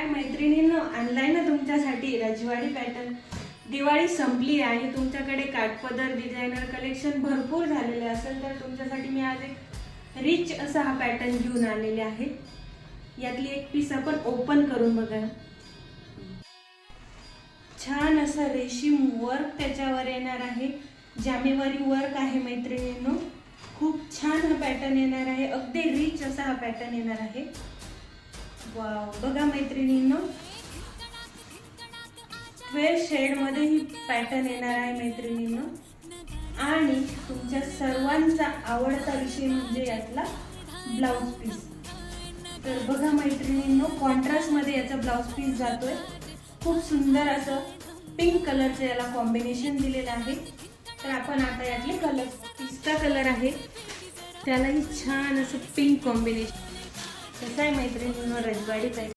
मैत्रिणींनो, आणलाय ना तुमच्यासाठी रजवाडी पॅटर्न। दिवाळी संपली आणि तुमच्याकडे काठपदर डिझायनर कलेक्शन भरपूर झालेले असेल तर तुमच्यासाठी मी आज एक रिच असा हा पॅटर्न घेऊन आलेले आहे। यातली एक पीस आपण ओपन करून बघा। छान असं रेशीम वर्क त्याच्यावर येणार आहे, जामेवारी वर्क आहे मैत्रिणींनो। खूप छान हा पॅटर्न येणार आहे, अगदी रिच असा हा पॅटर्न येणार आहे। वाव, बघा मैत्रिणींनो, 12 शेड मध्ये ही पॅटर्न येणार आहे मैत्रिणींनो। आणि तुमच्या सर्वांचा आवडता विषय म्हणजे यातला ब्लाउज पीस। तर बघा मैत्रिणींनो, कॉन्ट्रास्ट मध्ये याचा ब्लाउज पीस जातोय। खूप सुंदर असं पिंक कलरचं याला कॉम्बिनेशन दिलेलं आहे। तर आपण आता यातले कलर, पिस्ता कलर आहे त्यालाही छान असं पिंक कॉम्बिनेशन। कसं आहे मैत्रिणींनो रजवाडी पॅटर्न।